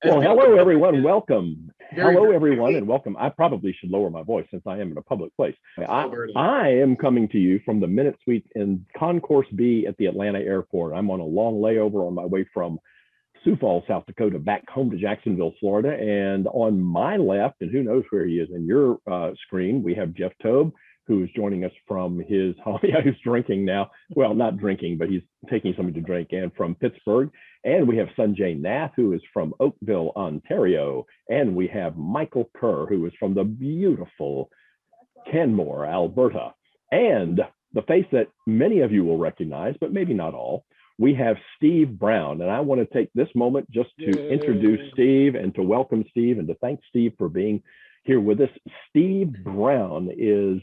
Well, hello, everyone. Welcome. Very Hello, good. everyone, and welcome. I probably should lower my voice since I am in a public place. Alberta. I am coming to you from the Minute Suite in Concourse B at the Atlanta airport. I'm on a long layover on my way from Sioux Falls, South Dakota, back home to Jacksonville, Florida. And on my left, and who knows where he is in your screen, we have Jeff Tobe, who is joining us from his home. Yeah, he's drinking now. Well, not drinking, but he's taking something to drink, and from Pittsburgh. And we have Sanjay Nath, who is from Oakville, Ontario. And we have Michael Kerr, who is from the beautiful Canmore, Alberta. And the face that many of you will recognize, but maybe not all, we have Steve Browne. And I want to take this moment just to introduce Steve and to welcome Steve and to thank Steve for being here with us. Steve Browne is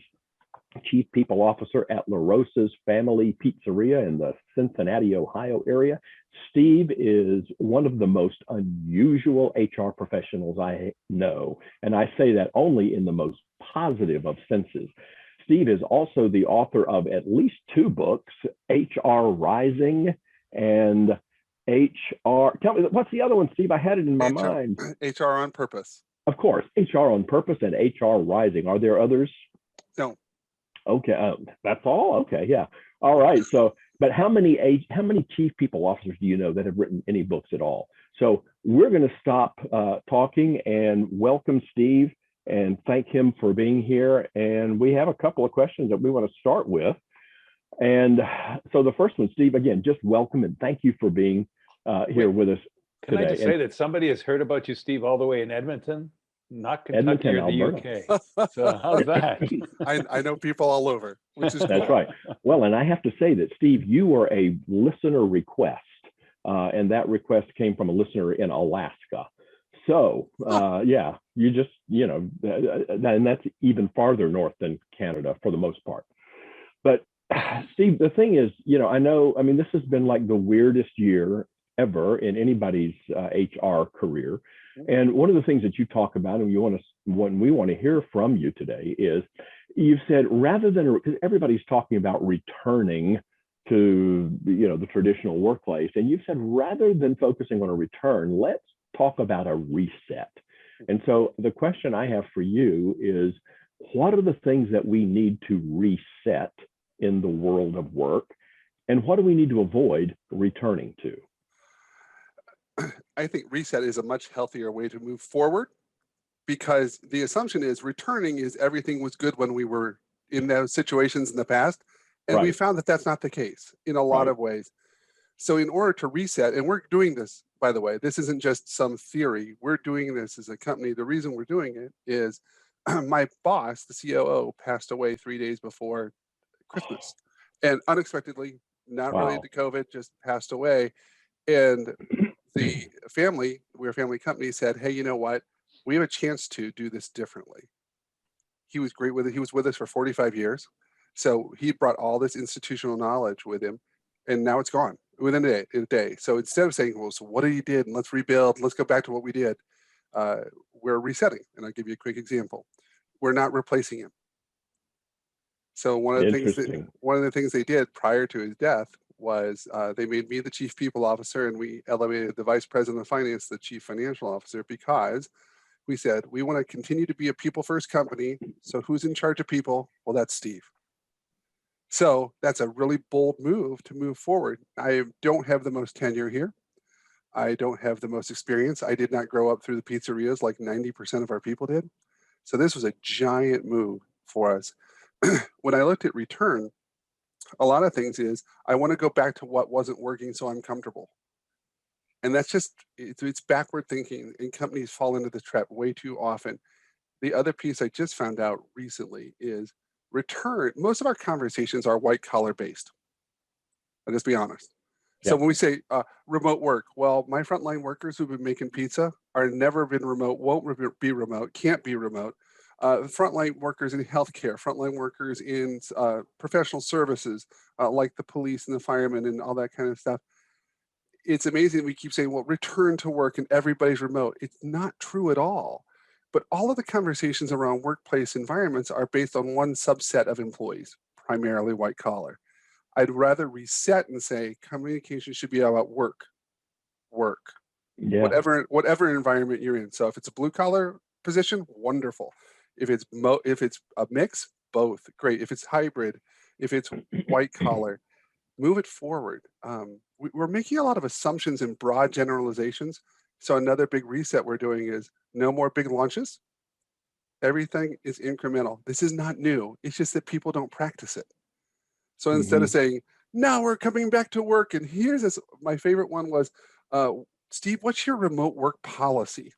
Chief People Officer at LaRosa's Family Pizzeria in the Cincinnati, Ohio area. Steve is one of the most unusual HR professionals I know, and I say that only in the most positive of senses. Steve is also the author of at least 2 books, HR Rising and HR, tell me, what's the other one, Steve? I had it in my mind. HR on Purpose. Of course, HR on Purpose and HR Rising. Are there others? No. Okay, that's all. Okay, yeah. All right. So, but how many chief people officers do you know that have written any books at all? So we're going to stop talking and welcome Steve and thank him for being here. And we have a couple of questions that we want to start with. And so the first one, Steve, again, just welcome and thank you for being here with us today. Can I just say and that somebody has heard about you, Steve, all the way in Edmonton? Not Kentucky Edmonton, or the Alberta. UK. So how's that? I know people all over, which is cool. That's right. Well, and I have to say that, Steve, you were a listener request, and that request came from a listener in Alaska. So, yeah, you just, and that's even farther north than Canada for the most part. But, Steve, the thing is, this has been like the weirdest year ever in anybody's HR career. And one of the things that you talk about, and when we want to hear from you today, is you've said rather than, because everybody's talking about returning to the traditional workplace, and you've said rather than focusing on a return, let's talk about a reset. And so the question I have for you is, what are the things that we need to reset in the world of work, and what do we need to avoid returning to? I think reset is a much healthier way to move forward, because the assumption is returning is everything was good when we were in those situations in the past. And we found that that's not the case in a lot of ways. So in order to reset, and we're doing this, by the way, this isn't just some theory. We're doing this as a company. The reason we're doing it is my boss, the COO, passed away 3 days before Christmas. And unexpectedly, not related to COVID, just passed away. And the family, we're a family company, said, hey, you know what? We have a chance to do this differently. He was great with it. He was with us for 45 years. So he brought all this institutional knowledge with him, and now it's gone within a day. So instead of saying, well, so what did he did? And let's rebuild, let's go back to what we did. We're resetting. And I'll give you a quick example. We're not replacing him. So one of the things they did prior to his death was they made me the chief people officer, and we elevated the vice president of finance, the chief financial officer, because we said, we want to continue to be a people first company. So who's in charge of people? Well, that's Steve. So that's a really bold move to move forward. I don't have the most tenure here. I don't have the most experience. I did not grow up through the pizzerias like 90% of our people did. So this was a giant move for us. When I looked at return, a lot of things is I want to go back to what wasn't working so I'm comfortable. And that's just, it's backward thinking, and companies fall into the trap way too often. The other piece I just found out recently is return. Most of our conversations are white collar based. I'll just be honest. So when we say remote work, well, my frontline workers who've been making pizza are never been remote, won't be remote, can't be remote. Frontline workers in healthcare, frontline workers in professional services, like the police and the firemen and all that kind of stuff. It's amazing we keep saying, well, return to work and everybody's remote. It's not true at all. But all of the conversations around workplace environments are based on one subset of employees, primarily white collar. I'd rather reset and say communication should be about work, Yeah. whatever environment you're in. So if it's a blue collar position, wonderful. If it's a mix, both great. If it's hybrid, if it's white collar, move it forward. We're making a lot of assumptions and broad generalizations. So another big reset we're doing is no more big launches. Everything is incremental. This is not new. It's just that people don't practice it. So instead of saying, now we're coming back to work, and here's this, my favorite one was, Steve, what's your remote work policy?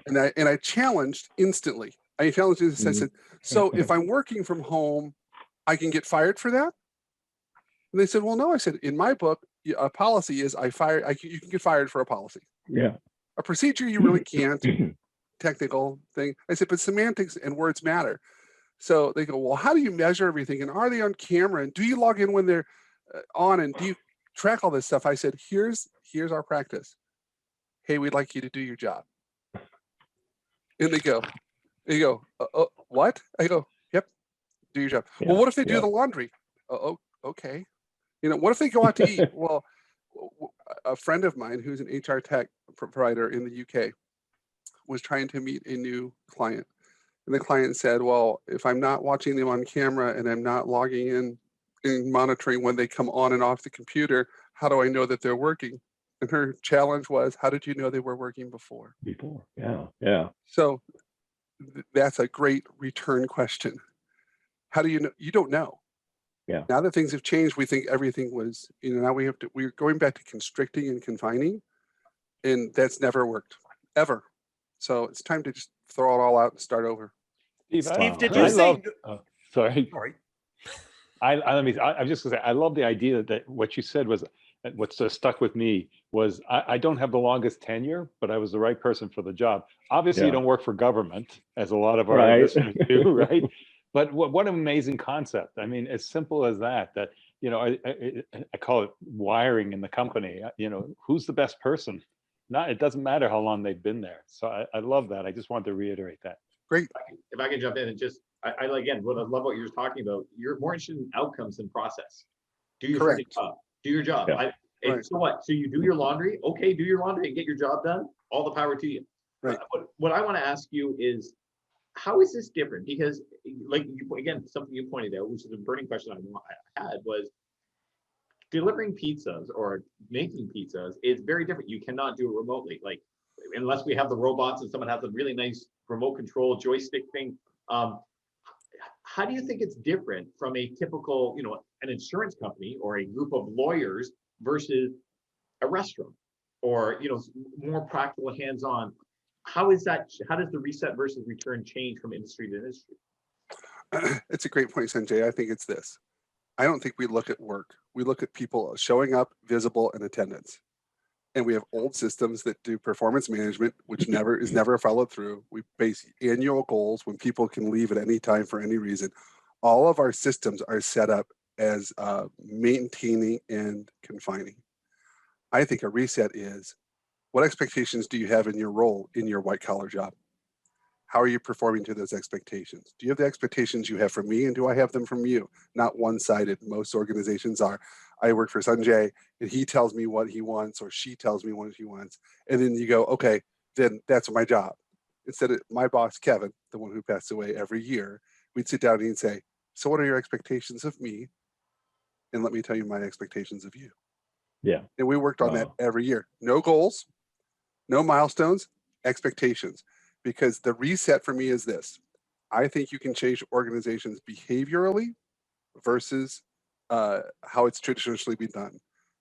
And I challenged instantly. I challenged in the sense that, so if I'm working from home, I can get fired for that? And they said, well, no. I said, in my book, a policy is you can get fired for a policy. Yeah. A procedure, you really can't. Technical thing. I said, but semantics and words matter. So they go, well, how do you measure everything? And are they on camera? And do you log in when they're on? And do you track all this stuff? I said, here's our practice. Hey, we'd like you to do your job. And they go, what? I go, yep, do your job. Yeah, well, what if they do the laundry? Oh, okay. What if they go out to eat? Well, a friend of mine who's an HR tech provider in the UK was trying to meet a new client. And the client said, well, if I'm not watching them on camera and I'm not logging in and monitoring when they come on and off the computer, how do I know that they're working? And her challenge was, how did you know they were working before? Yeah. So that's a great return question. How do you know? You don't know. Yeah. Now that things have changed, we think everything was, now we're going back to constricting and confining, and that's never worked, ever. So it's time to just throw it all out and start over. Steve, did you say? Sorry. Sorry. I'm just gonna say, I love the idea that what you said was, what stuck with me was, I don't have the longest tenure, but I was the right person for the job. Obviously, you don't work for government, as a lot of our listeners do, right? But what an amazing concept. I mean, as simple as that, I call it wiring in the company. Who's the best person? It doesn't matter how long they've been there. So I love that. I just wanted to reiterate that. Great. If I can jump in and just, I again, what I love what you're talking about. You're more interested in outcomes than process. Do your job. Do your job. Yeah. So what? So you do your laundry. Okay, do your laundry and get your job done. All the power to you. Right. What I want to ask you is, how is this different? Because, again, something you pointed out, which is a burning question I had, was delivering pizzas or making pizzas is very different. You cannot do it remotely, unless we have the robots and someone has a really nice remote control joystick thing. How do you think it's different from a typical, an insurance company or a group of lawyers versus a restaurant, or more practical, hands-on? How does the reset versus return change from industry to industry? It's a great point, Sanjay. I think it's this. I don't think we look at work. We look at people showing up, visible, and attendance. And we have old systems that do performance management, which is never followed through. We base annual goals when people can leave at any time for any reason. All of our systems are set up as maintaining and confining. I think a reset is, what expectations do you have in your role in your white collar job? How are you performing to those expectations? Do you have the expectations you have from me, and do I have them from you? Not one-sided. Most organizations are, I work for Sanjay and he tells me what he wants, or she tells me what he wants. And then you go, okay, then that's my job. Instead of my boss, Kevin, the one who passed away every year, we'd sit down and he'd say, so what are your expectations of me? And let me tell you my expectations of you. Yeah. And we worked on that every year. No goals, no milestones, expectations. Because the reset for me is this. I think you can change organizations behaviorally versus how it's traditionally been done.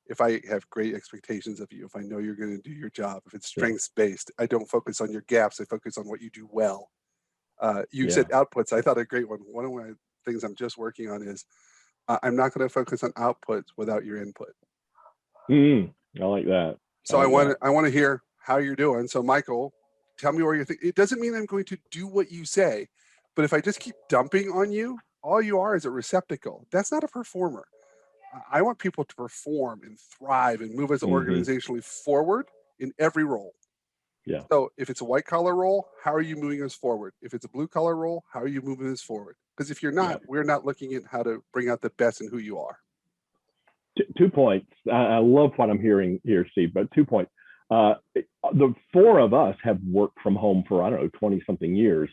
If I have great expectations of you, if I know you're going to do your job, if it's strengths-based, I don't focus on your gaps, I focus on what you do well. You said outputs. I thought a great one. One of my things I'm just working on is I'm not going to focus on outputs without your input. I like that. So I want to hear how you're doing. So Michael, tell me where you think. It doesn't mean I'm going to do what you say, but if I just keep dumping on you, all you are is a receptacle. That's not a performer. I want people to perform and thrive and move us organizationally forward in every role. Yeah. So if it's a white collar role, how are you moving us forward? If it's a blue collar role, how are you moving us forward? Because if you're not, we're not looking at how to bring out the best in who you are. 2 points. I love what I'm hearing here, Steve, but 2 points. The four of us have worked from home for, I don't know, 20 something years,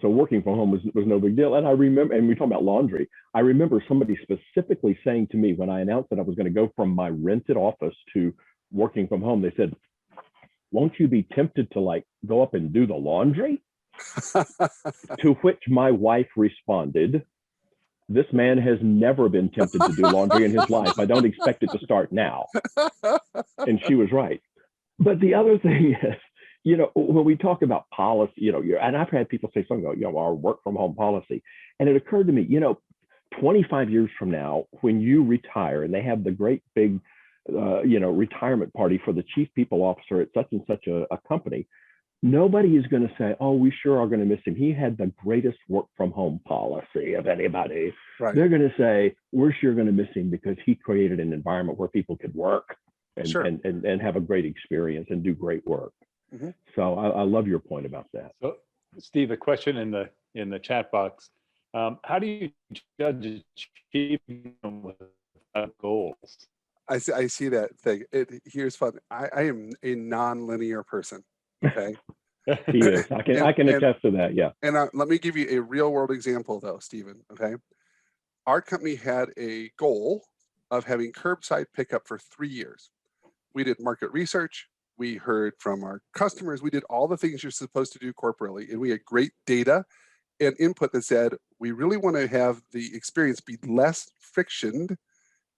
so working from home was no big deal. And I remember, and we talk about laundry, I remember somebody specifically saying to me when I announced that I was going to go from my rented office to working from home, they said, won't you be tempted to like go up and do the laundry? To which my wife responded, this man has never been tempted to do laundry in his life. I don't expect it to start now. And she was right. But the other thing is, when we talk about policy, and I've had people say something about, our work from home policy. And it occurred to me, 25 years from now, when you retire and they have the great big, retirement party for the chief people officer at such and such a company, nobody is going to say, oh, we sure are going to miss him. He had the greatest work from home policy of anybody. Right. They're going to say, we're sure going to miss him because he created an environment where people could work and, sure. and have a great experience and do great work. Mm-hmm. So I love your point about that. So, Steve, a question in the chat box. How do you judge achievement without goals? I see that thing. Here's fun. I am a non-linear person. Okay. He is. I can attest to that. Yeah. And let me give you a real world example though, Stephen. Okay. Our company had a goal of having curbside pickup for 3 years. We did market research. We heard from our customers. We did all the things you're supposed to do corporately. And we had great data and input that said, we really want to have the experience be less frictioned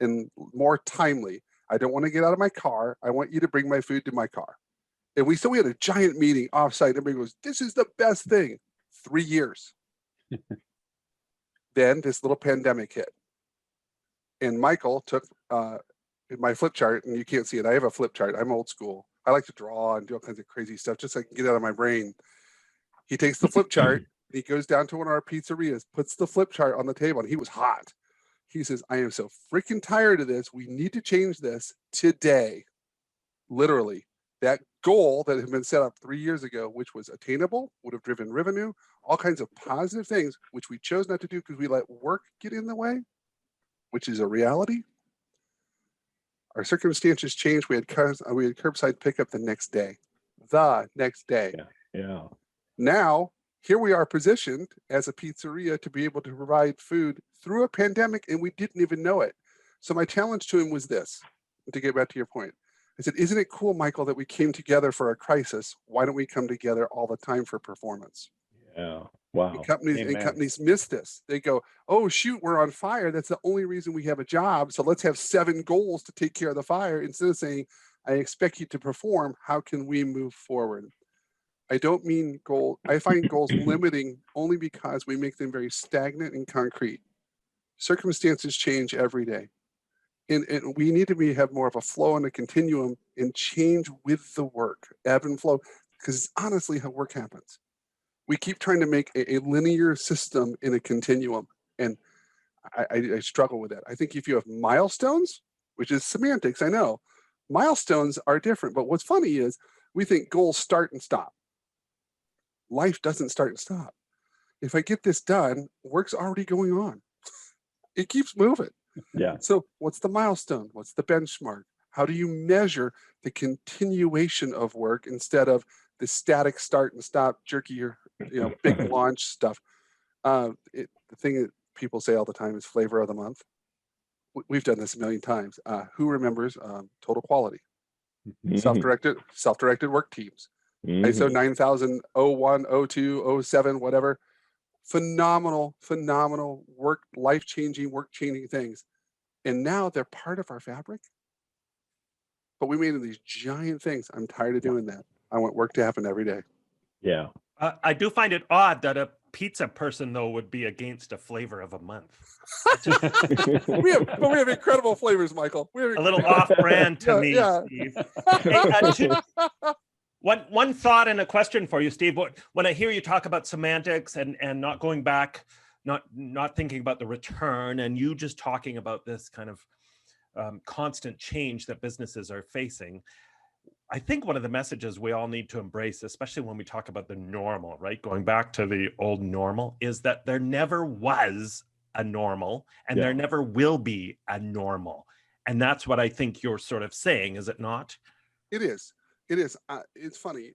and more timely. I don't want to get out of my car. I want you to bring my food to my car. And we had a giant meeting offsite. Everybody goes, this is the best thing. 3 years. Then this little pandemic hit. And Michael took my flip chart, and you can't see it. I have a flip chart. I'm old school. I like to draw and do all kinds of crazy stuff just so I can get out of my brain. He takes the flip chart. He goes down to one of our pizzerias, puts the flip chart on the table, and he was hot. He says, I am so freaking tired of this. We need to change this today. Literally. That goal that had been set up 3 years ago, which was attainable, would have driven revenue, all kinds of positive things, which we chose not to do because we let work get in the way, which is a reality. Our circumstances changed. We had curbside pickup the next day. Yeah. Now, here we are positioned as a pizzeria to be able to provide food through a pandemic, and we didn't even know it. So my challenge to him was this, to get back to your point. I said, isn't it cool, Michael, that we came together for a crisis? Why don't we come together all the time for performance? Yeah. Wow. And companies miss this. They go, oh, shoot, we're on fire. That's the only reason we have a job. So let's have 7 goals to take care of the fire. Instead of saying, I expect you to perform. How can we move forward? I don't mean goal. I find goals limiting only because we make them very stagnant and concrete. Circumstances change every day. And we need to have more of a flow and a continuum and change with the work, ebb and flow, because it's honestly how work happens. We keep trying to make a linear system in a continuum. And I struggle with that. I think if you have milestones, which is semantics, I know, milestones are different. But what's funny is we think goals start and stop. Life doesn't start and stop. If I get this done, work's already going on. It keeps moving. Yeah. So what's the milestone? What's the benchmark? How do you measure the continuation of work instead of the static start and stop, jerky or big launch stuff? The thing that people say all the time is flavor of the month. We've done this a million times. Who remembers total quality? Self-directed work teams. ISO 9001, 02, 07, whatever. Phenomenal work, life-changing, work-changing things. And now they're part of our fabric. But we made them these giant things. I'm tired of doing that. I want work to happen every day. Yeah. I do find it odd that a pizza person, though, would be against a flavor of a month. we have incredible flavors, Michael. A little off-brand to me, Steve. Hey, one thought and a question for you, Steve. When I hear you talk about semantics and not going back, not thinking about the return, and you just talking about this kind of constant change that businesses are facing, I think one of the messages we all need to embrace, especially when we talk about the normal, right? Going back to the old normal, is that there never was a normal and there never will be a normal. And that's what I think you're sort of saying, is it not? It is. It is. It's funny.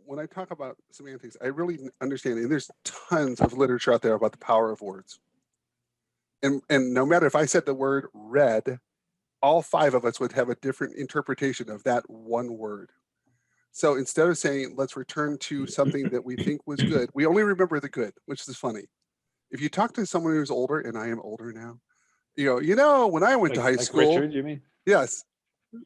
When I talk about semantics, I really understand, and there's tons of literature out there about the power of words. And no matter if I said the word red, all 5 of us would have a different interpretation of that one word. So instead of saying, let's return to something that we think was good, we only remember the good, which is funny. If you talk to someone who's older, and I am older now, you know, when I went to high school, Richard, you mean? yes,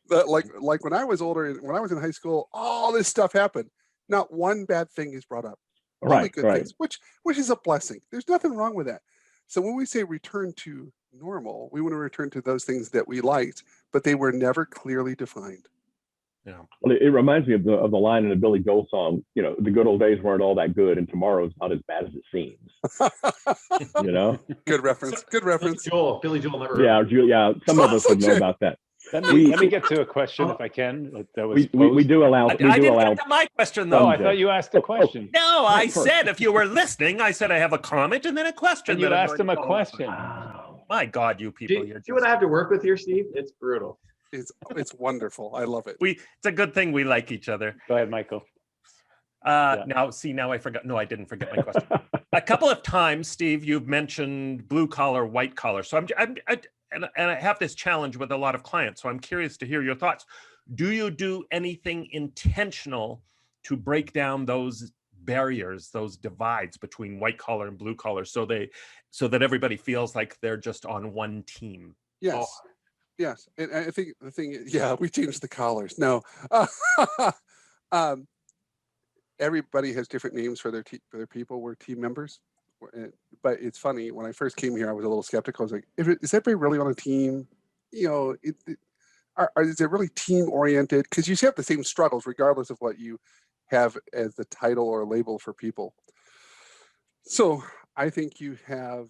but like when I was older, when I was in high school, all this stuff happened. Not one bad thing is brought up. Only good things, which is a blessing. There's nothing wrong with that. So when we say return to normal, we want to return to those things that we liked, but they were never clearly defined. Yeah. Well, it reminds me of the line in the Billy Joel song, you know, the good old days weren't all that good and tomorrow's not as bad as it seems. You know? Good reference. Good reference. Billy Joel never. Yeah. Some of us would know about that. Let me get to a question if I can. That was we do allow. I didn't get to my question though. Oh, I thought you asked a question. No, I said if you were listening, I said I have a comment and then a question. And you asked him a question. Wow. My God, you people! See what I have to work with here, Steve? It's brutal. It's wonderful. I love it. It's a good thing we like each other. Go ahead, Michael. Now I forgot. No, I didn't forget my question. A couple of times, Steve, you've mentioned blue collar, white collar. So I have this challenge with a lot of clients. So I'm curious to hear your thoughts. Do you do anything intentional to break down those barriers, those divides between white collar and blue collar, so that everybody feels like they're just on one team? Yes. Oh. Yes. And I think the thing is, we changed the collars. No. Everybody has different names for their people. We're team members. But it's funny, when I first came here, I was a little skeptical. I was like, is everybody really on a team? You know, is it really team oriented? Because you have the same struggles regardless of what you have as the title or label for people. So I think you have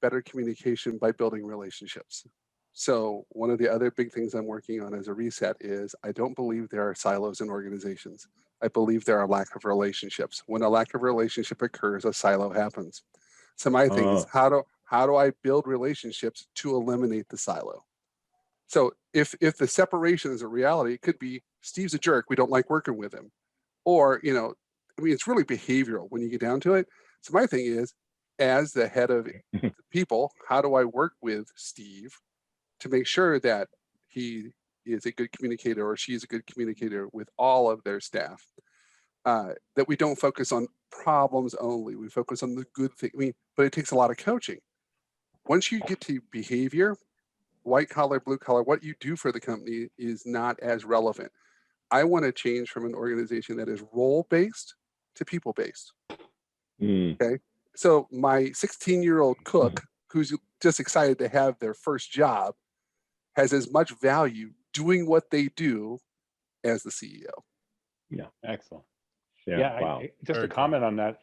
better communication by building relationships. So one of the other big things I'm working on as a reset is I don't believe there are silos in organizations. I believe there are lack of relationships. When a lack of relationship occurs, a silo happens. So my thing is how do I build relationships to eliminate the silo? So if the separation is a reality, it could be Steve's a jerk, we don't like working with him. Or, you know, I mean, it's really behavioral when you get down to it. So my thing is, as the head of the people, how do I work with Steve to make sure that he is a good communicator or she is a good communicator with all of their staff? That we don't focus on problems only. We focus on the good thing. I mean, but it takes a lot of coaching. Once you get to behavior, white collar, blue collar, what you do for the company is not as relevant. I want to change from an organization that is role-based to people-based. Okay. So my 16-year-old cook who's just excited to have their first job has as much value doing what they do as the CEO. Yeah, excellent. Wow. Just a comment on that.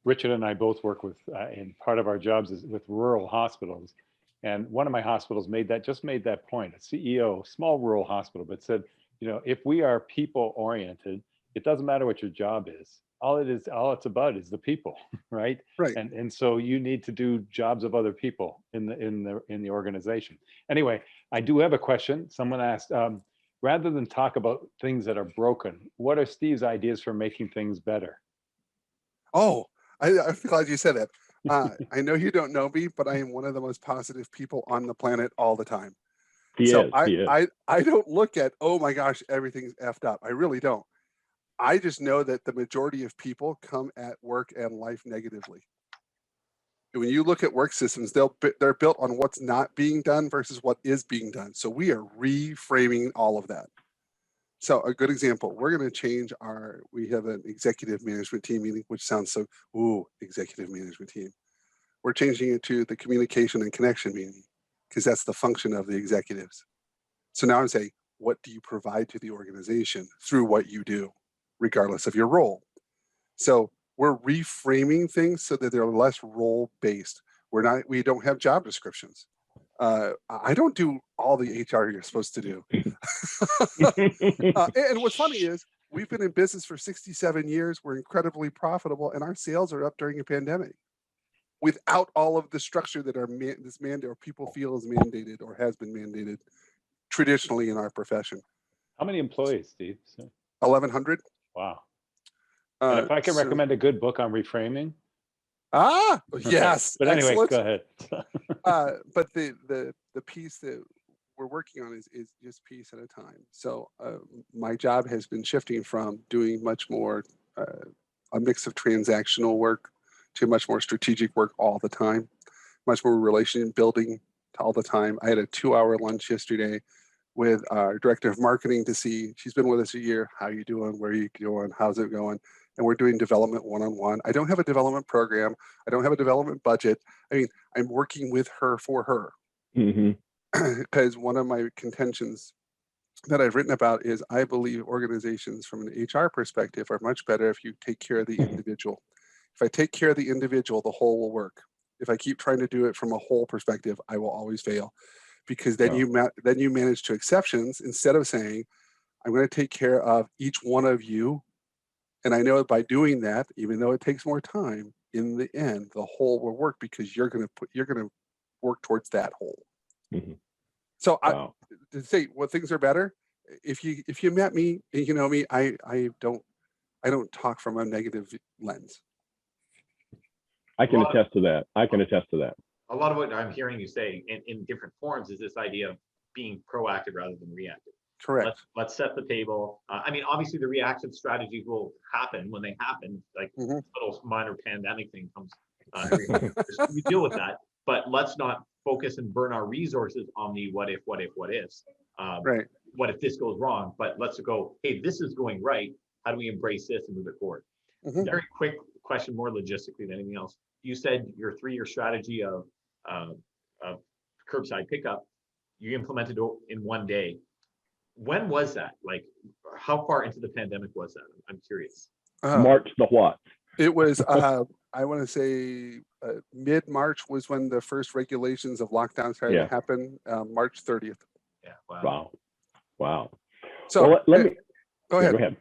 Richard and I both work with, and part of our jobs is with rural hospitals. And one of my hospitals made that point, a CEO, small rural hospital, but said, you know, if we are people oriented, it doesn't matter what your job is. All it's about is the people, right? Right. And so you need to do jobs of other people in the organization. Anyway, I do have a question. Someone asked, rather than talk about things that are broken, what are Steve's ideas for making things better? Oh, I'm glad you said that. I know you don't know me, but I am one of the most positive people on the planet all the time. He is. I don't look at, oh my gosh, everything's effed up. I really don't. I just know that the majority of people come at work and life negatively. When you look at work systems, they're built on what's not being done versus what is being done. So we are reframing all of that. So a good example, we're going to change we have an executive management team meeting, which sounds so, executive management team. We're changing it to the communication and connection meeting because that's the function of the executives. So now I'm saying, what do you provide to the organization through what you do, regardless of your role? So we're reframing things so that they're less role-based. We don't have job descriptions. I don't do all the HR you're supposed to do. And what's funny is we've been in business for 67 years. We're incredibly profitable, and our sales are up during a pandemic without all of the structure that this mandate or people feel is mandated or has been mandated traditionally in our profession. How many employees, Steve? 1100. Wow. And if I can recommend a good book on reframing. Yes. But anyway, excellent. go ahead. But the piece that we're working on is just piece at a time. So my job has been shifting from doing much more a mix of transactional work to much more strategic work all the time, much more relation building all the time. I had a 2-hour lunch yesterday with our director of marketing to see, she's been with us a year. How are you doing? Where are you going? How's it going? And we're doing development one-on-one. I don't have a development program. I don't have a development budget. I mean, I'm working with her for her. Because one of my contentions that I've written about is I believe organizations from an HR perspective are much better if you take care of the individual. If I take care of the individual, the whole will work. If I keep trying to do it from a whole perspective, I will always fail. Because then you manage to exceptions instead of saying, I'm going to take care of each one of you. And I know by doing that, even though it takes more time, in the end, the whole will work because you're going to work towards that whole. So wow. To say what things are better, if you met me, you know me, I don't talk from a negative lens. I can attest to that. A lot of what I'm hearing you say in different forms is this idea of being proactive rather than reactive. Correct. Let's set the table. I mean, obviously the reactive strategies will happen when they happen, like little minor pandemic thing comes. We deal with that, but let's not focus and burn our resources on the what ifs. Right. What if this goes wrong? But let's go, hey, this is going right. How do we embrace this and move it forward? Very quick question, more logistically than anything else. You said your 3-year strategy of curbside pickup, you implemented in one day. When was that? Like, how far into the pandemic was that? I'm curious. March the what? It was, I want to say mid-March was when the first regulations of lockdown started to happen, March 30th. Yeah, wow. So well, let me, go ahead. Go ahead.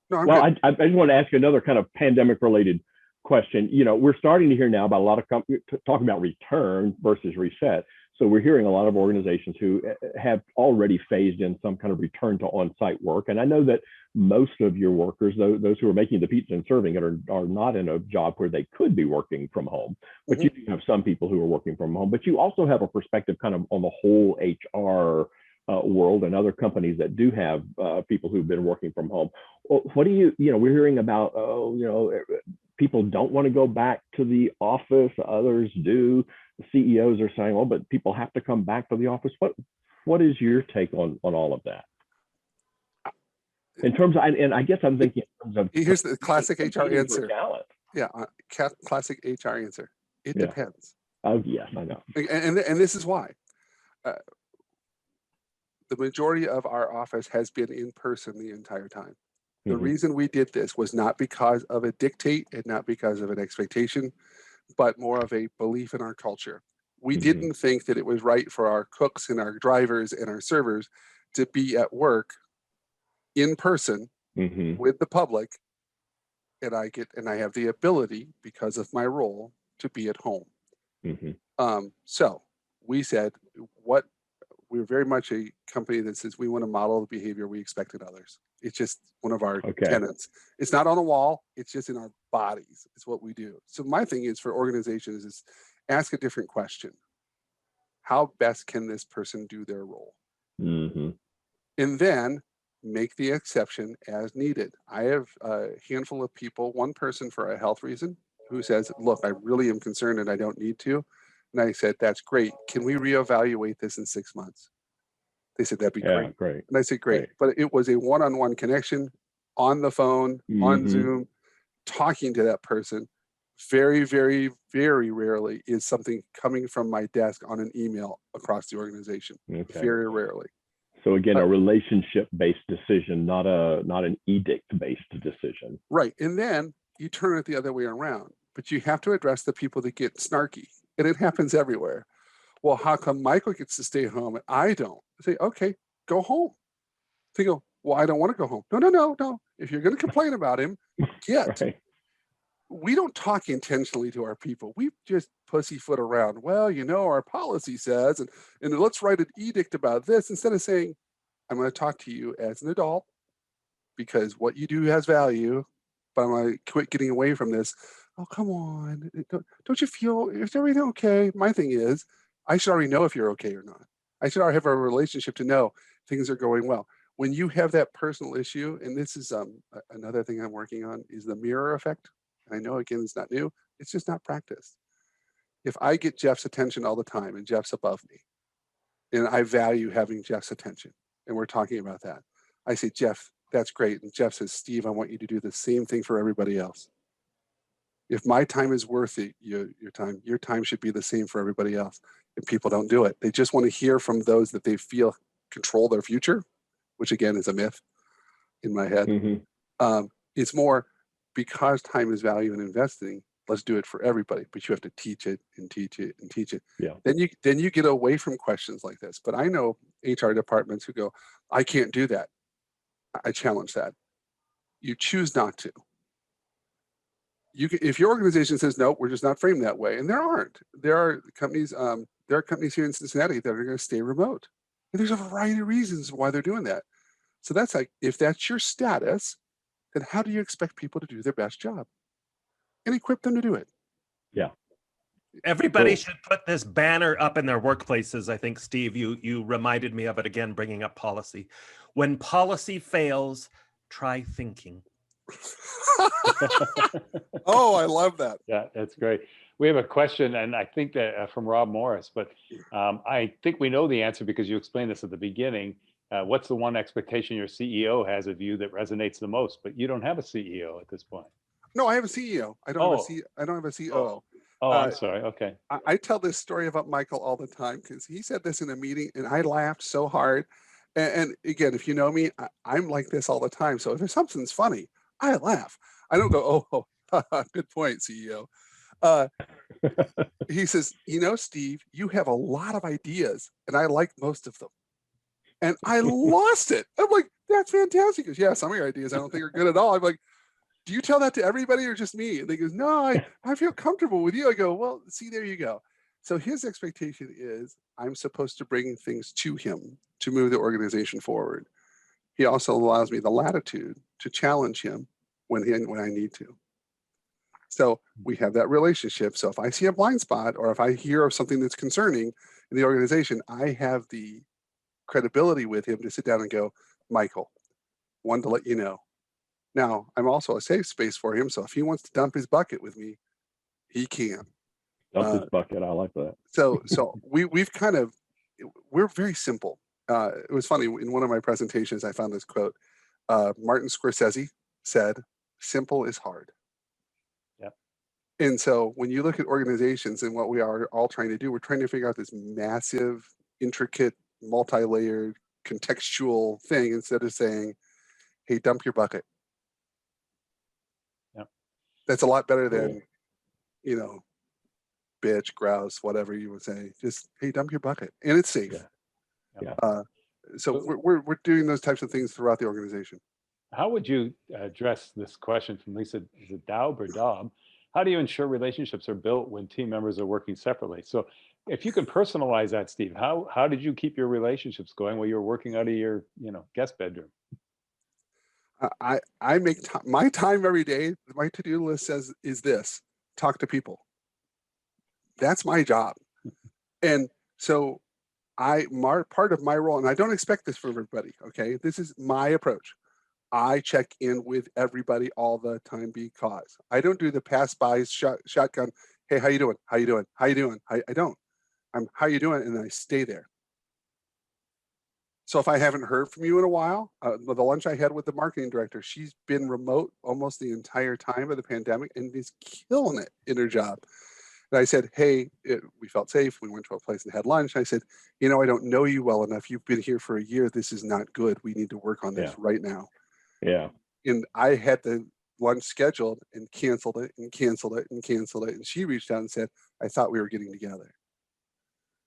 No, well, I just want to ask you another kind of pandemic-related question. You know, we're starting to hear now about a lot of companies talking about return versus reset. So we're hearing a lot of organizations who have already phased in some kind of return to on-site work. And I know that most of your workers, those who are making the pizza and serving it, are not in a job where they could be working from home. But you do have some people who are working from home. But you also have a perspective kind of on the whole HR world and other companies that do have people who've been working from home. What do you know, we're hearing about, people don't want to go back to the office, others do. The CEOs are saying, well, but people have to come back to the office. What is your take on all of that? In terms of, and I guess I'm thinking in terms of, here's the classic HR answer. Talent. Yeah, classic HR answer. It depends. Oh yes, I know. And this is why. The majority of our office has been in person the entire time. The reason we did this was not because of a dictate and not because of an expectation, but more of a belief in our culture. We didn't think that it was right for our cooks and our drivers and our servers to be at work in person with the public. And I have the ability, because of my role, to be at home. So we said, we're very much a company that says we want to model the behavior we expect in others. It's just one of our tenets. It's not on a wall. It's just in our bodies. It's what we do. So my thing is for organizations is ask a different question. How best can this person do their role? And then make the exception as needed. I have a handful of people, one person for a health reason, who says, look, I really am concerned and I don't need to. And I said, that's great. Can we reevaluate this in 6 months? They said, that'd be great. And I said, great. But it was a one-on-one connection on the phone, on Zoom, talking to that person. Very, very, very rarely is something coming from my desk on an email across the organization. Very rarely. So again, a relationship-based decision, not an edict-based decision. Right. And then you turn it the other way around. But you have to address the people that get snarky. And it happens everywhere. Well, how come Michael gets to stay home and I don't? I say, okay, go home. They go, well, I don't want to go home. No. If you're going to complain about him, we don't talk intentionally to our people. We just pussyfoot around. Well, our policy says, and let's write an edict about this instead of saying, I'm going to talk to you as an adult. because what you do has value, but I'm going to quit getting away from this. Oh, come on. Don't you feel, is everything okay? My thing is, I should already know if you're okay or not. I should already have a relationship to know things are going well. When you have that personal issue, and this is another thing I'm working on, is the mirror effect. And I know, again, it's not new. It's just not practiced. If I get Jeff's attention all the time and Jeff's above me, and I value having Jeff's attention, and we're talking about that, I say, Jeff, that's great. And Jeff says, Steve, I want you to do the same thing for everybody else. If my time is worth it, your time should be the same for everybody else. And people don't do it. They just want to hear from those that they feel control their future, which again is a myth in my head. It's more because time is value in investing, let's do it for everybody, but you have to teach it and teach it and teach it. Yeah. Then you get away from questions like this. But I know HR departments who go, I can't do that. I challenge that. You choose not to. If your organization says no, we're just not framed that way, and there aren't. There are companies here in Cincinnati that are going to stay remote, and there's a variety of reasons why they're doing that. So that's like, if that's your status, then how do you expect people to do their best job and equip them to do it? Yeah. Everybody should put this banner up in their workplaces. I think, Steve, you reminded me of it again, bringing up policy. When policy fails, try thinking. Oh, I love that. Yeah, that's great. We have a question, and I think that from Rob Morris, but I think we know the answer because you explained this at the beginning. What's the one expectation your CEO has of you that resonates the most? But you don't have a CEO at this point. No, I have a CEO. I don't have a COO. Oh, I'm sorry. Okay. I tell this story about Michael all the time because he said this in a meeting, and I laughed so hard. And again, if you know me, I'm like this all the time. So if something's funny, I laugh. I don't go, oh, good point, CEO. He says, Steve, you have a lot of ideas, and I like most of them. And I lost it. I'm like, that's fantastic. He goes, yeah, some of your ideas I don't think are good at all. I'm like, do you tell that to everybody or just me? And he goes, no, I feel comfortable with you. I go, well, see, there you go. So his expectation is I'm supposed to bring things to him to move the organization forward. He also allows me the latitude to challenge him when I need to. So we have that relationship. So if I see a blind spot or if I hear of something that's concerning in the organization, I have the credibility with him to sit down and go, Michael, wanted to let you know. Now, I'm also a safe space for him. So if he wants to dump his bucket with me, he can. Dump his bucket. I like that. So we're very simple. It was funny, in one of my presentations, I found this quote. Martin Scorsese said, simple is hard. Yep. And so when you look at organizations and what we are all trying to do, we're trying to figure out this massive, intricate, multi-layered, contextual thing instead of saying, hey, dump your bucket. Yep. That's a lot better than, bitch, grouse, whatever you would say. Just, hey, dump your bucket. And it's safe. Yeah. So we're doing those types of things throughout the organization. How would you address this question from Lisa? Is it Daub or Daub? How do you ensure relationships are built when team members are working separately? So if you can personalize that, Steve, how did you keep your relationships going while you were working out of your guest bedroom? I make my time every day. My to-do list says is this: talk to people. That's my job. And so part of my role, and I don't expect this from everybody, okay? This is my approach. I check in with everybody all the time because I don't do the pass by shotgun. Hey, how you doing? How you doing? How you doing? I don't. I'm how you doing? And I stay there. So if I haven't heard from you in a while, the lunch I had with the marketing director, she's been remote almost the entire time of the pandemic and is killing it in her job. And I said, hey, we felt safe. We went to a place and had lunch. I said, I don't know you well enough. You've been here for a year. This is not good. We need to work on this right now. Yeah. And I had the lunch scheduled and canceled it and canceled it and canceled it. And she reached out and said, I thought we were getting together.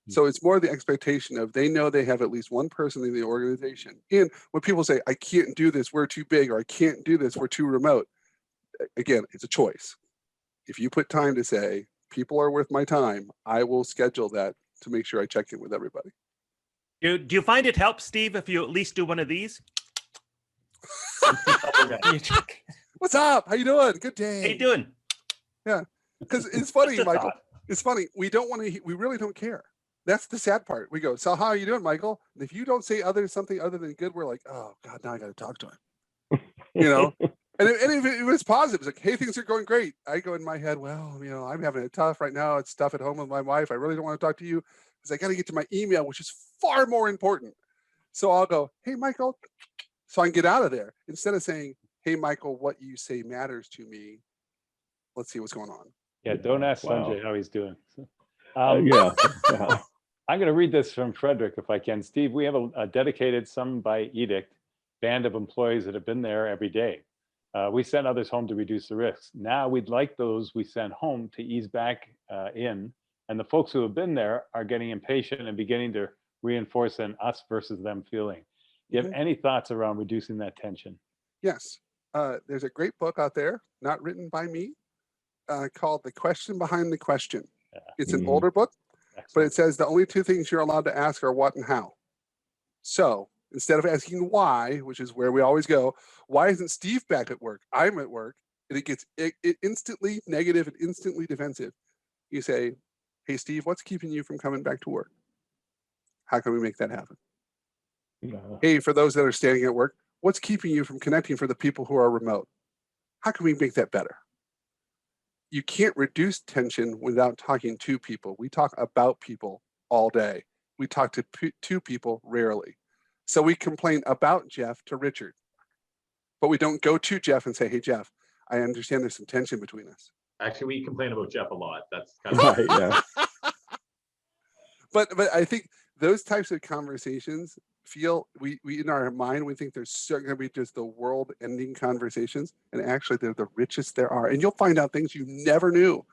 So it's more the expectation of they know they have at least one person in the organization. And when people say, I can't do this, we're too big, or I can't do this, we're too remote. Again, it's a choice. If you put time to say, people are worth my time, I will schedule that to make sure I check in with everybody. Do you find it helps, Steve, if you at least do one of these? What's up? How you doing? Good day. How you doing? Yeah, because it's funny, Michael. It's funny. We don't want to. We really don't care. That's the sad part. We go, so how are you doing, Michael? And if you don't say something other than good, we're like, oh God, now I got to talk to him. And if it was positive, it's like, hey, things are going great. I go in my head, well, I'm having it tough right now. It's tough at home with my wife. I really don't want to talk to you because I got to get to my email, which is far more important. So I'll go, hey, Michael, so I can get out of there instead of saying, hey, Michael, what you say matters to me. Let's see what's going on. Yeah, don't ask Sanjay how he's doing. Yeah. I'm going to read this from Frederick if I can. Steve, we have a dedicated, some by edict, band of employees that have been there every day. We send others home to reduce the risks. Now we'd like those we send home to ease back in. And the folks who have been there are getting impatient and beginning to reinforce an us versus them feeling. Do you have any thoughts around reducing that tension? Yes. There's a great book out there, not written by me, called The Question Behind the Question. Yeah. It's an older book, but it says the only two things you're allowed to ask are what and how. So instead of asking why, which is where we always go, why isn't Steve back at work? I'm at work. And it gets it instantly negative and instantly defensive. You say, hey, Steve, what's keeping you from coming back to work? How can we make that happen? Hey, for those that are standing at work, what's keeping you from connecting for the people who are remote? How can we make that better? You can't reduce tension without talking to people. We talk about people all day. We talk to people rarely. So we complain about Jeff to Richard, but we don't go to Jeff and say, hey, Jeff, I understand there's some tension between us. Actually, we complain about Jeff a lot. That's kind of right, yeah. But I think those types of conversations feel, we in our mind, we think there's going to be just the world-ending conversations, and actually they're the richest there are. And you'll find out things you never knew.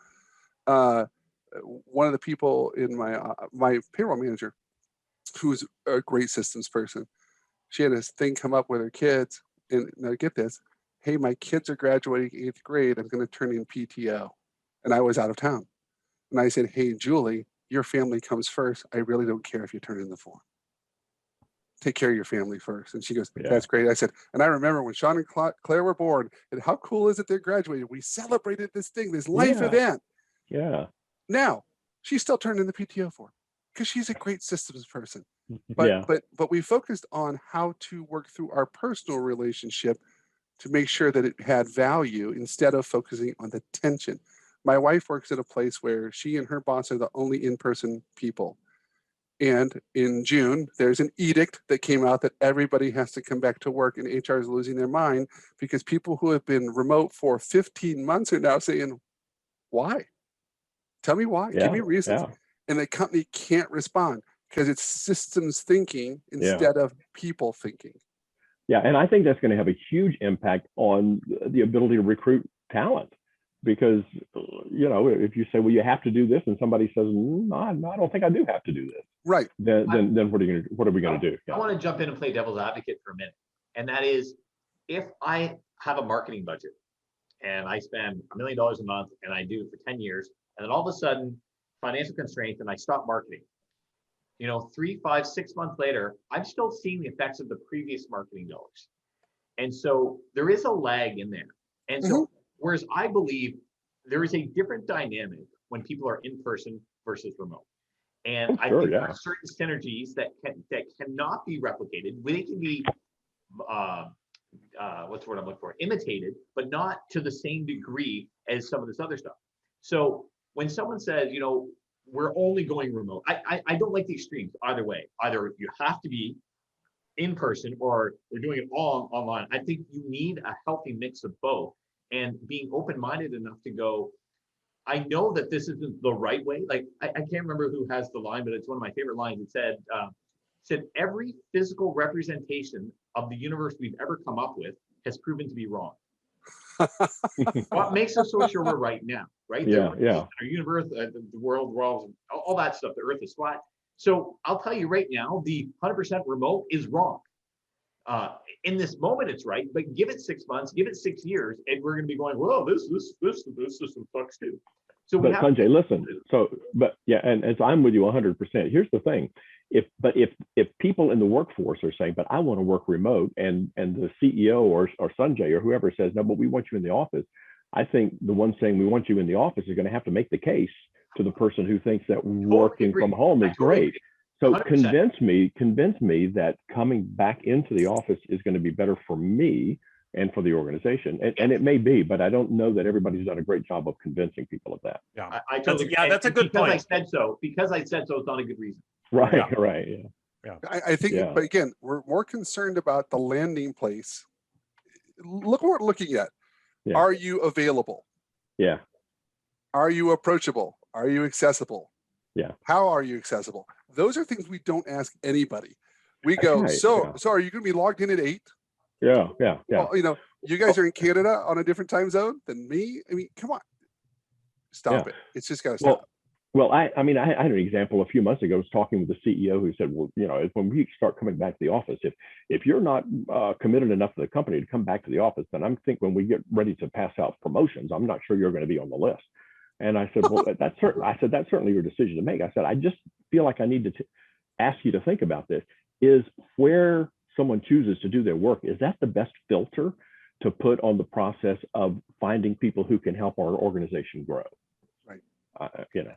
One of the people in my payroll manager, who's a great systems person, she had this thing come up with her kids, and now get this, hey, my kids are graduating 8th grade, I'm going to turn in PTO. And I was out of town. And I said, hey, Julie, your family comes first. I really don't care if you turn in the form. Take care of your family first. And she goes, that's great. I said, and I remember when Sean and Claire were born, and how cool is it they're graduating? We celebrated this thing, this life event. Yeah. Now, she's still turning in the PTO form because she's a great systems person. But we focused on how to work through our personal relationship to make sure that it had value instead of focusing on the tension. My wife works at a place where she and her boss are the only in-person people. And in June, there's an edict that came out that everybody has to come back to work, and HR is losing their mind because people who have been remote for 15 months are now saying, why? Tell me why. Give me reasons. And the company can't respond because it's systems thinking instead of people thinking. Yeah, and I think that's going to have a huge impact on the ability to recruit talent. Because, if you say, well, you have to do this, and somebody says, no, I don't think I do have to do this. Right. Then what are we going to do? I want to jump in and play devil's advocate for a minute. And that is, if I have a marketing budget and I spend $1 million a month and I do it for 10 years, and then all of a sudden financial constraints and I stop marketing, 3, 5, 6 months later, I'm still seeing the effects of the previous marketing dollars. And so there is a lag in there. And so, whereas I believe there is a different dynamic when people are in person versus remote. And I think there are certain synergies that cannot be replicated. They can be, what's the word I'm looking for? Imitated, but not to the same degree as some of this other stuff. So when someone says, we're only going remote, I don't like the extremes either way. Either you have to be in person or we're doing it all online. I think you need a healthy mix of both. And being open-minded enough to go, I know that this isn't the right way. Like, I can't remember who has the line, but it's one of my favorite lines. It said every physical representation of the universe we've ever come up with has proven to be wrong. What makes us so sure we're right now, right? Our universe, the world, all that stuff, the earth is flat. So I'll tell you right now, the 100% remote is wrong. In this moment, it's right, but give it 6 months, give it 6 years, and we're going to be going, well, this system sucks too. So, but Sanjay, listen. So, and as I'm with you 100%. Here's the thing: if people in the workforce are saying, but I want to work remote, and the CEO or Sanjay or whoever says, no, but we want you in the office, I think the one saying we want you in the office is going to have to make the case to the person who thinks that working from home is great. So 100%. Convince me that coming back into the office is going to be better for me and for the organization. And it may be, but I don't know that everybody's done a great job of convincing people of that. Yeah, I totally. That's a good point. Because I said so, it's not a good reason. Right, Yeah. right. Yeah. I think, but again, we're more concerned about the landing place. Look what we're looking at. Yeah. Are you available? Yeah. Are you approachable? Are you accessible? Yeah. How are you accessible? Those are things we don't ask anybody. We go, right. So are you going to be logged in at 8? Yeah. Well, you guys are in Canada on a different time zone than me. I mean, come on, stop it. It's just got to stop. Well, I had an example a few months ago. I was talking with the CEO who said, well, when we start coming back to the office, if you're not committed enough to the company to come back to the office, then I think when we get ready to pass out promotions, I'm not sure you're going to be on the list. And I said, well, that's certainly your decision to make. I said, I just feel like I need to ask you to think about this. Is where someone chooses to do their work, is that the best filter to put on the process of finding people who can help our organization grow?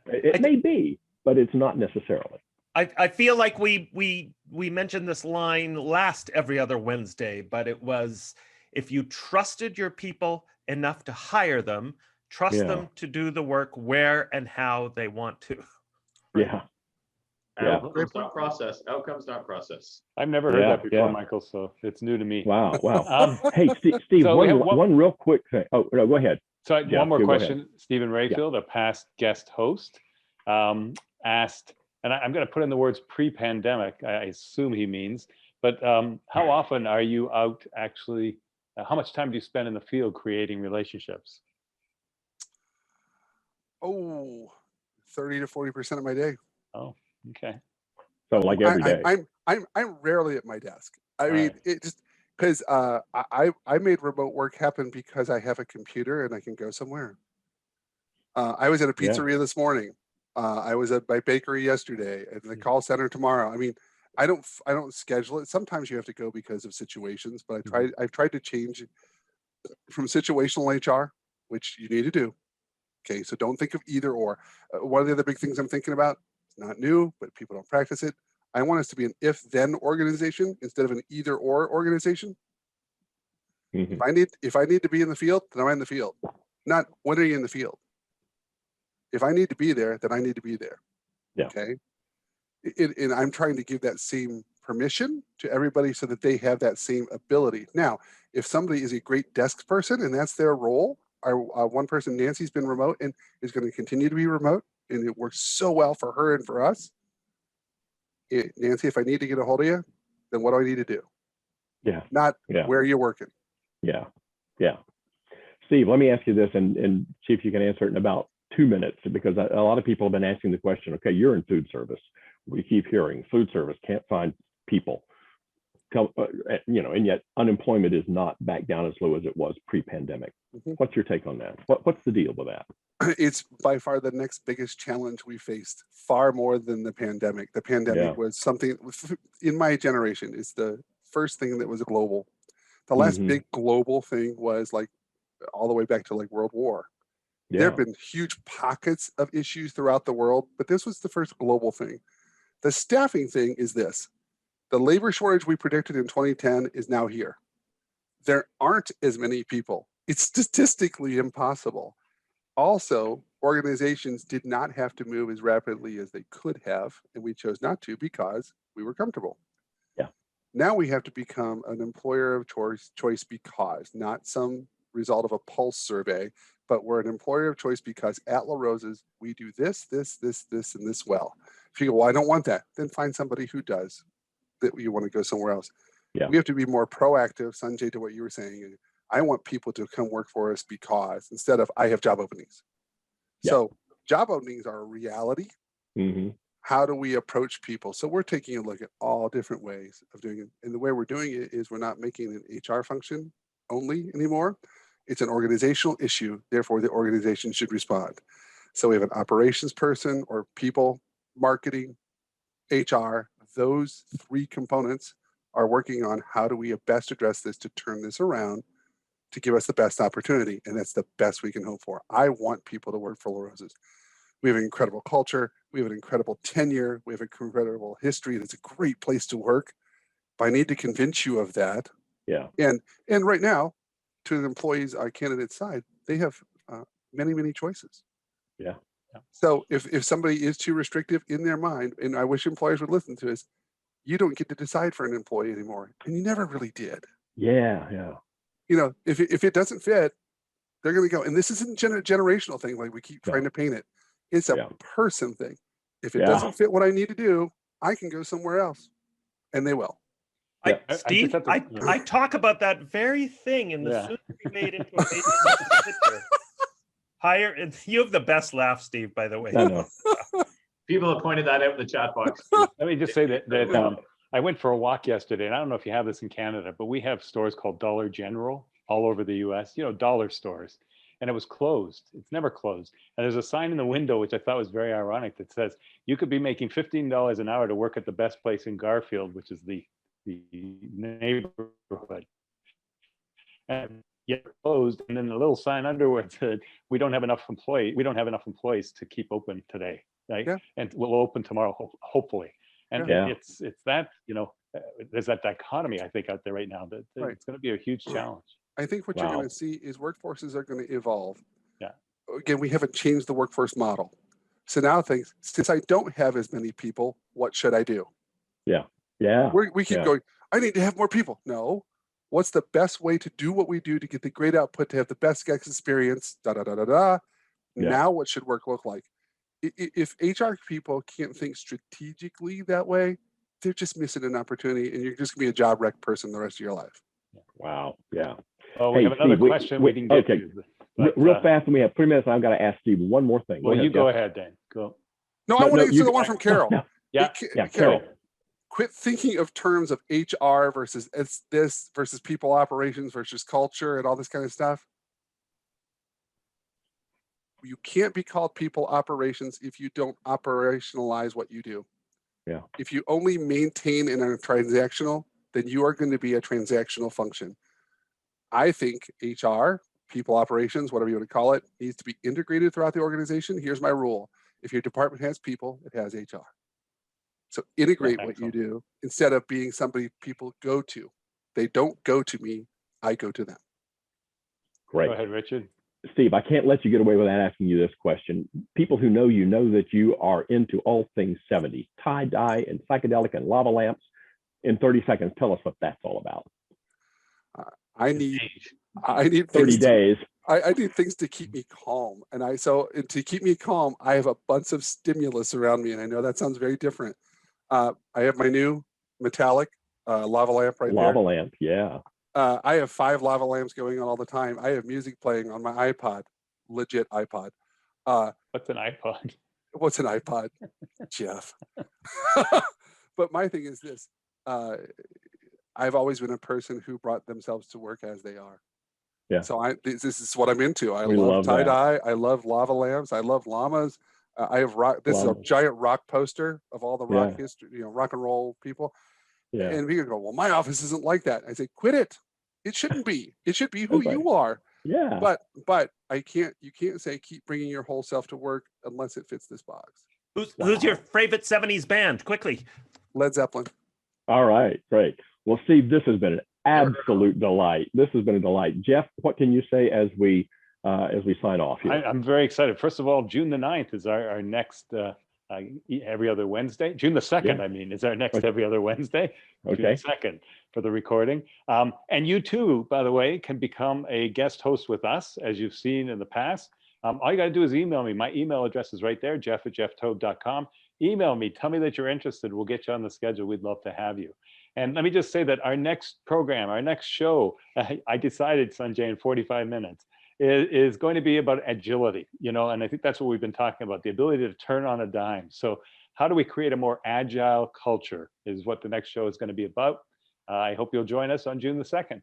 It may be, but it's not necessarily. I feel like we mentioned this line last every other Wednesday, but it was, if you trusted your people enough to hire them, trust them to do the work where and how they want to. Yeah. Outcomes, not process. Outcomes, not process. I've never heard that before, Michael, so it's new to me. Wow. Hey, Steve, so one real quick thing. Oh, no, go ahead. So one more question. Stephen Rayfield, a past guest host, asked, and I'm going to put in the words pre-pandemic, I assume he means, but how often are you out actually, how much time do you spend in the field creating relationships? Oh, 30 to 40% of my day. Oh, okay. So like every day. I'm rarely at my desk. I mean, it just, because I made remote work happen because I have a computer and I can go somewhere. I was at a pizzeria this morning. I was at my bakery yesterday, and the call center tomorrow. I mean, I don't schedule it. Sometimes you have to go because of situations, but I've tried to change from situational HR, which you need to do. Okay, so don't think of either or. One of the other big things I'm thinking about, it's not new, but people don't practice it. I want us to be an if-then organization instead of an either-or organization. Mm-hmm. If I need to be in the field, then I'm in the field. Not when are you in the field? If I need to be there, then I need to be there. Yeah. Okay. And I'm trying to give that same permission to everybody so that they have that same ability. Now, if somebody is a great desk person and that's their role, our one person, Nancy's been remote and is going to continue to be remote, and it works so well for her and for us. Nancy, if I need to get a hold of you, then what do I need to do? Yeah. Not where you're working. Yeah. Steve, let me ask you this and see if you can answer it in about 2 minutes, because a lot of people have been asking the question, okay, you're in food service. We keep hearing food service can't find people. And yet unemployment is not back down as low as it was pre-pandemic. Mm-hmm. What's your take on that? What's the deal with that? It's by far the next biggest challenge we faced, far more than the pandemic. The pandemic was something, in my generation, it's the first thing that was global. The last big global thing was like all the way back to like World War. There have been huge pockets of issues throughout the world, but this was the first global thing. The staffing thing is this. The labor shortage we predicted in 2010 is now here. There aren't as many people. It's statistically impossible. Also, organizations did not have to move as rapidly as they could have, and we chose not to because we were comfortable. Yeah. Now we have to become an employer of choice because, not some result of a pulse survey, but we're an employer of choice because at LaRosa's, we do this, and this well. If you go, well, I don't want that, then find somebody who does, that you want to go somewhere else. Yeah. We have to be more proactive, Sanjay, to what you were saying. I want people to come work for us because, instead of I have job openings. Yeah. So job openings are a reality. Mm-hmm. How do we approach people? So we're taking a look at all different ways of doing it. And the way we're doing it is we're not making an HR function only anymore. It's an organizational issue. Therefore, the organization should respond. So we have an operations person or people, marketing, HR, those three components are working on how do we best address this to turn this around to give us the best opportunity. And that's the best we can hope for. I want people to work for LaRosa's. We have an incredible culture. We have an incredible tenure. We have an incredible history. It's a great place to work. But I need to convince you of that. Yeah. And right now, to the employees, our candidate side, they have many, many choices. Yeah. So if somebody is too restrictive in their mind, and I wish employers would listen to us, you don't get to decide for an employee anymore. And you never really did. Yeah. Yeah. You know, if it doesn't fit, they're going to go. And this isn't a generational thing like we keep trying to paint it. It's a person thing. If it doesn't fit what I need to do, I can go somewhere else. And they will. Steve, I talk about that very thing in the soon to be made into a picture. Hire, and you have the best laugh, Steve, by the way. I know. People have pointed that out in the chat box. Let me just say that I went for a walk yesterday, and I don't know if you have this in Canada, but we have stores called Dollar General all over the US, you know, dollar stores. And it was closed. It's never closed. And there's a sign in the window, which I thought was very ironic, that says, you could be making $15 an hour to work at the best place in Garfield, which is the neighborhood. And yet closed. And then the little sign underward said, we don't have enough employees to keep open today. Right? Yeah. And we'll open tomorrow, hopefully. And it's that, you know, there's that dichotomy, I think, out there right now that it's going to be a huge challenge. I think what you're going to see is workforces are going to evolve. Yeah. Again, we haven't changed the workforce model. So now things, since I don't have as many people, what should I do? Yeah. Yeah. We keep going, I need to have more people. No. What's the best way to do what we do to get the great output, to have the best experience, Now what should work look like? If HR people can't think strategically that way, they're just missing an opportunity, and you're just gonna be a job wreck person the rest of your life. Wow. Yeah. Oh, we have another question we didn't get to. But, real fast, and we have 3 minutes. I've got to ask Steve one more thing. Well, go ahead, Dan. Go. No, I want to answer the one from Carol. Carol. Quit thinking of terms of HR versus this versus people operations versus culture and all this kind of stuff. You can't be called people operations if you don't operationalize what you do. Yeah. If you only maintain in a transactional, then you are going to be a transactional function. I think HR, people operations, whatever you want to call it, needs to be integrated throughout the organization. Here's my rule. If your department has people, it has HR. So integrate what you do instead of being somebody people go to. They don't go to me, I go to them. Great. Go ahead, Richard. Steve, I can't let you get away without asking you this question. People who know you know that you are into all things 70s, tie-dye and psychedelic and lava lamps. In 30 seconds, tell us what that's all about. I need 30 days. I need things to keep me calm. And to keep me calm, I have a bunch of stimulus around me. And I know that sounds very different. I have my new metallic lava lamp right there. Lava lamp, yeah. I have 5 lava lamps going on all the time. I have music playing on my iPod, legit iPod. What's an iPod? What's an iPod, Jeff? But my thing is this. I've always been a person who brought themselves to work as they are. Yeah. So this is what I'm into. I love tie-dye. I love lava lamps. I love llamas. I have rock. This is a giant rock poster of all the rock history, rock and roll people. Yeah. And we go, well, my office isn't like that. I say, quit it. It shouldn't be. It should be who you are. Yeah. But you can't say keep bringing your whole self to work unless it fits this box. Who's your favorite 70s band? Quickly. Led Zeppelin. All right, great. Well, Steve, this has been an absolute delight. This has been a delight. Jeff, what can you say as we sign off here? I'm very excited. First of all, June the 9th is our next every other Wednesday. June the 2nd, is our next every other Wednesday. Okay. June 2nd for the recording. And you too, by the way, can become a guest host with us, as you've seen in the past. All you got to do is email me. My email address is right there, jeff@jefftobe.com. Email me. Tell me that you're interested. We'll get you on the schedule. We'd love to have you. And let me just say that our next program, our next show, I decided, Sanjay, in 45 minutes, is going to be about agility, and I think that's what we've been talking about, the ability to turn on a dime. So how do we create a more agile culture is what the next show is going to be about. I hope you'll join us on June the 2nd.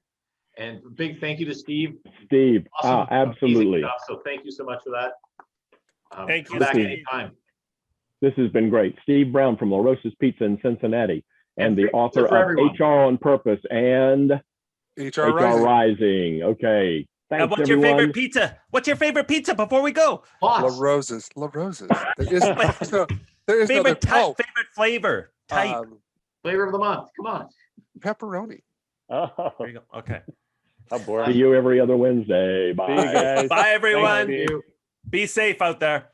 And big thank you to Steve. Steve, awesome, absolutely. So thank you so much for that. Thank you. Back anytime. This has been great. Steve Browne from LaRosa's Pizza in Cincinnati, and the author of everyone. HR on Purpose and HR Rising. Rising. Okay. Thanks, what's everyone. your favorite pizza? What's your favorite pizza before we go? LaRosa's. There is no Favorite type, favorite flavor, type. Flavor of the month. Come on. Pepperoni. Oh, There you go. Okay. how boring. See you every other Wednesday. Bye. See you guys. Bye, everyone. Thank you. Be safe out there.